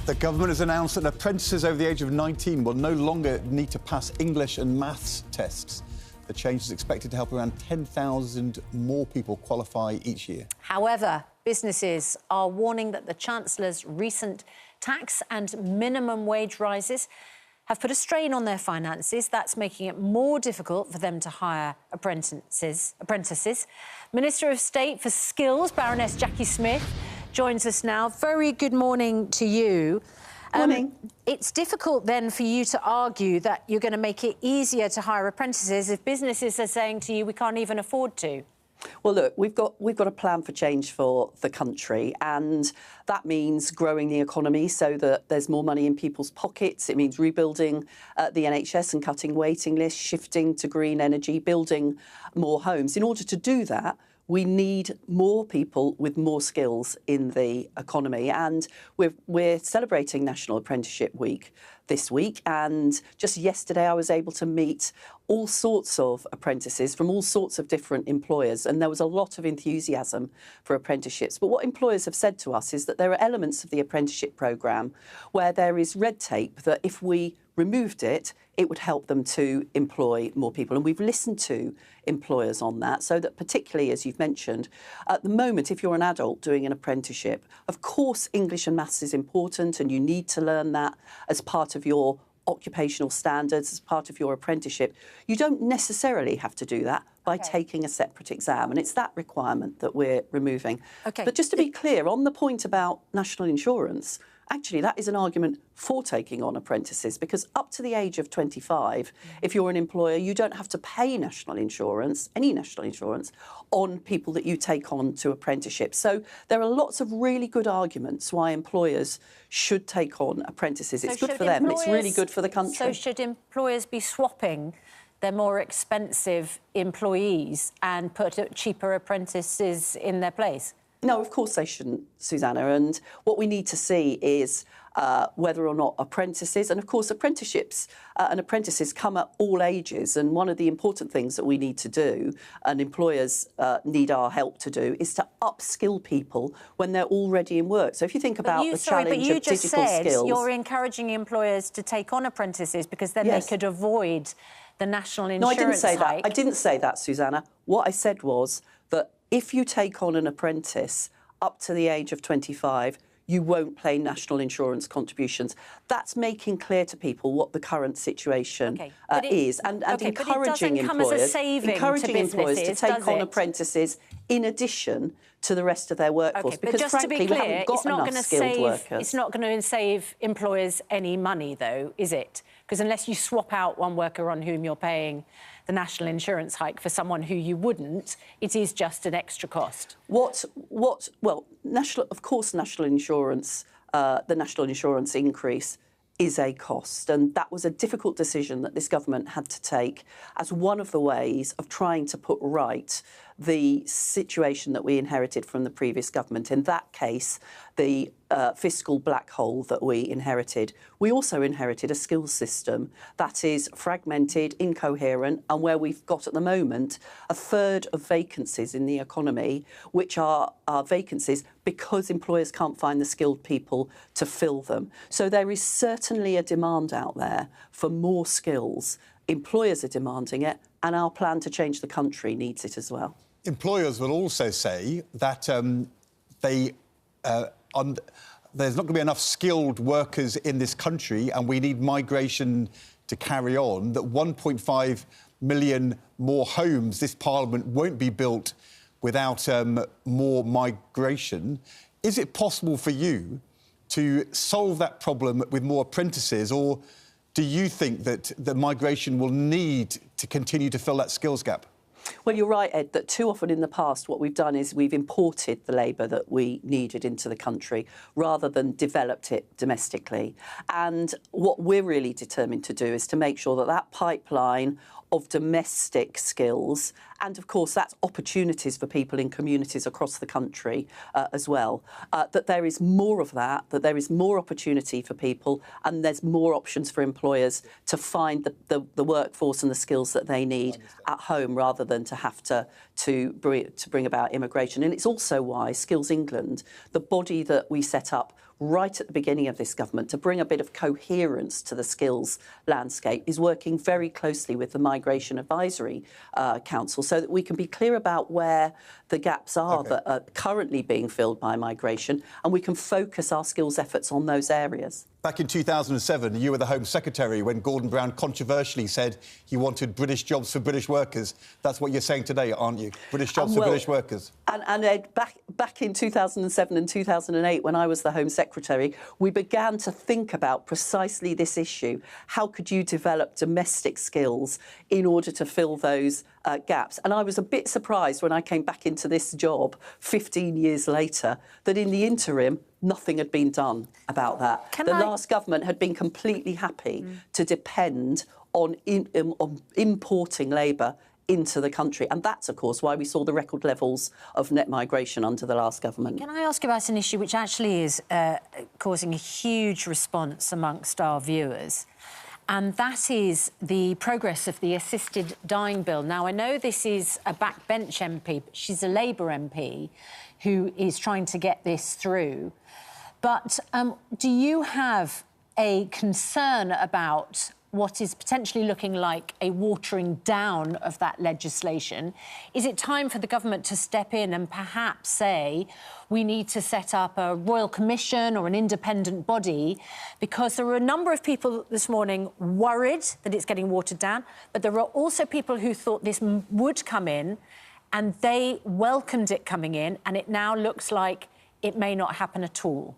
The government has announced that apprentices over the age of 19 will no longer need to pass English and maths tests. The change is expected to help around 10,000 more people qualify each year. However, businesses are warning that the Chancellor's recent tax and minimum wage rises have put a strain on their finances. That's making it more difficult for them to hire apprentices. Minister of State for Skills, Baroness Jackie Smith, joins us now. Very good morning to you. Morning. It's difficult then for you to argue that you're going to make it easier to hire apprentices if businesses are saying to you, we can't even afford to. Well, look, we've got a plan for change for the country, and that means growing the economy so that there's more money in people's pockets. It means rebuilding the NHS and cutting waiting lists, shifting to green energy, building more homes. In order to do that, we need more people with more skills in the economy. And we're celebrating National Apprenticeship Week this week. And just yesterday, I was able to meet all sorts of apprentices from all sorts of different employers. And there was a lot of enthusiasm for apprenticeships. But what employers have said to us is that there are elements of the apprenticeship programme where there is red tape that if we removed it, it would help them to employ more people. And we've listened to employers on that, so that particularly, as you've mentioned, at the moment, if you're an adult doing an apprenticeship, of course, English and maths is important and you need to learn that as part of your occupational standards, as part of your apprenticeship. You don't necessarily have to do that by taking a separate exam, and it's that requirement that we're removing. But just to be clear, on the point about national insurance, actually, that is an argument for taking on apprentices, because up to the age of 25, if you're an employer, you don't have to pay national insurance, any national insurance, on people that you take on to apprenticeships. So there are lots of really good arguments why employers should take on apprentices. It's good for them, and it's really good for the country. So should employers be swapping their more expensive employees and put cheaper apprentices in their place? No, of course they shouldn't, Susanna. And what we need to see is whether or not apprentices, and of course apprenticeships and apprentices come at all ages. And one of the important things that we need to do, and employers need our help to do, is to upskill people when they're already in work. So if you think about the challenge of digital skills... But you just said you're encouraging employers to take on apprentices because then they could avoid the national insurance hike. No, I didn't say that. I didn't say that, Susanna. What I said was that if you take on an apprentice up to the age of 25, you won't pay national insurance contributions. That's making clear to people what the current situation is, and encouraging employers to take on apprentices in addition to the rest of their workforce. Because frankly, we haven't got enough skilled workers. It's not going to save employers any money, though, is it? Because unless you swap out one worker on whom you're paying the national insurance hike for someone who you wouldn't, it is just an extra cost. Well, of course, national insurance, the national insurance increase is a cost. And that was a difficult decision that this government had to take as one of the ways of trying to put right the situation that we inherited from the previous government. In that case, the fiscal black hole that we inherited. We also inherited a skills system that is fragmented, incoherent, and where we've got at the moment a third of vacancies in the economy, which are vacancies because employers can't find the skilled people to fill them. So there is certainly a demand out there for more skills. Employers are demanding it, and our plan to change the country needs it as well. Employers will also say that there's not going to be enough skilled workers in this country and we need migration to carry on, that 1.5 million more homes this Parliament won't be built without more migration. Is it possible for you to solve that problem with more apprentices, or do you think that the migration will need to continue to fill that skills gap? Well, you're right, Ed, that too often in the past what we've done is we've imported the labour that we needed into the country rather than developed it domestically. And what we're really determined to do is to make sure that that pipeline of domestic skills, and of course that's opportunities for people in communities across the country as well, that there is more of that, that there is more opportunity for people, and there's more options for employers to find the workforce and the skills that they need at home rather than to have to bring about immigration. And it's also why Skills England, the body that we set up right at the beginning of this government to bring a bit of coherence to the skills landscape is working very closely with the Migration Advisory Council so that we can be clear about where the gaps are that are currently being filled by migration, and we can focus our skills efforts on those areas. Back in 2007, you were the Home Secretary when Gordon Brown controversially said he wanted British jobs for British workers. That's what you're saying today, aren't you? British jobs for British workers. And Ed, back in 2007 and 2008, when I was the Home Secretary, we began to think about precisely this issue. How could you develop domestic skills in order to fill those gaps? And I was a bit surprised when I came back into this job 15 years later that in the interim, nothing had been done about that. The last government had been completely happy to depend on importing labour into the country. And that's, of course, why we saw the record levels of net migration under the last government. Can I ask about an issue which actually is causing a huge response amongst our viewers? And that is the progress of the assisted dying bill. Now, I know this is a backbench MP, but she's a Labour MP who is trying to get this through. But do you have a concern about what is potentially looking like a watering down of that legislation? Is it time for the government to step in and perhaps say we need to set up a royal commission or an independent body? Because there are a number of people this morning worried that it's getting watered down, but there are also people who thought this would come in and they welcomed it coming in, and it now looks like it may not happen at all.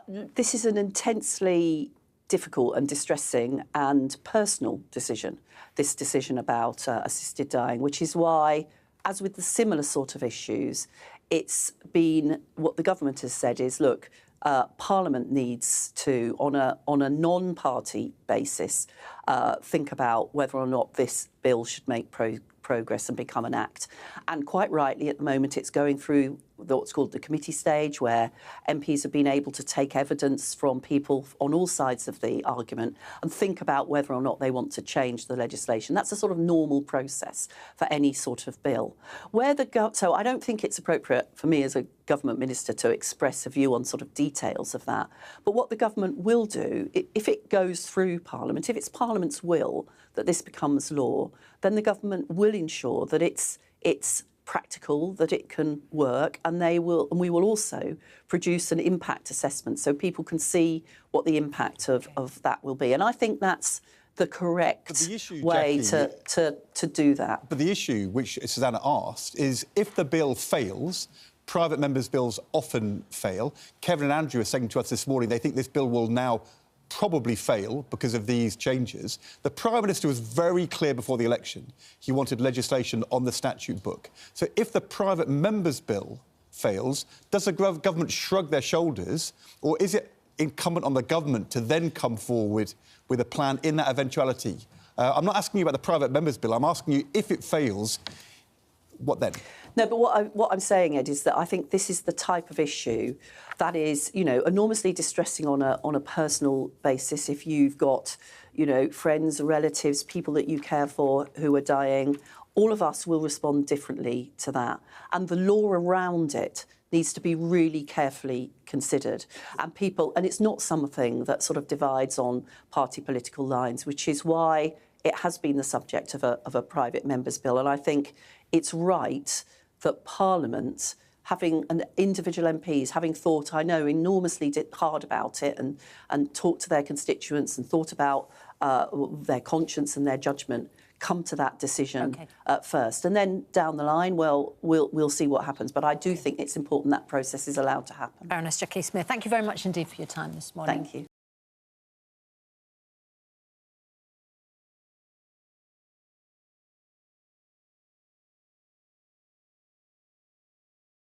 This is an intensely difficult and distressing and personal decision, this decision about assisted dying, which is why, as with the similar sort of issues, it's been what the government has said is, look, Parliament needs to, on a non-party basis, think about whether or not this bill should make progress and become an act. And quite rightly, at the moment, it's going through what's called the committee stage, where MPs have been able to take evidence from people on all sides of the argument and think about whether or not they want to change the legislation. That's a sort of normal process for any sort of bill. So I don't think it's appropriate for me as a government minister to express a view on sort of details of that. But what the government will do, if it goes through Parliament, if it's Parliament's will that this becomes law, then the government will ensure that it's practical, that it can work, and we will also produce an impact assessment so people can see what the impact of that will be. And I think that's the correct way, Jackie, to do that. But the issue, which Susanna asked, is if the bill fails, private members' bills often fail. Kevin and Andrew are saying to us this morning they think this bill will now probably fail because of these changes. The Prime Minister was very clear before the election. He wanted legislation on the statute book. So if the private members' bill fails, does the government shrug their shoulders, or is it incumbent on the government to then come forward with a plan in that eventuality? I'm not asking you about the private members' bill. I'm asking you, if it fails, what then? No, but what I'm saying, Ed, is that I think this is the type of issue that is, enormously distressing on a personal basis. If you've got, friends, relatives, people that you care for who are dying, all of us will respond differently to that. And the law around it needs to be really carefully considered. And it's not something that sort of divides on party political lines, which is why it has been the subject of a private members' bill. And I think it's right that Parliament, having individual MPs, having thought, I know, enormously hard about it and talked to their constituents and thought about their conscience and their judgment, come to that decision first. And then down the line, well, we'll see what happens. But I do think it's important that process is allowed to happen. Baroness Jackie Smith, thank you very much indeed for your time this morning. Thank you.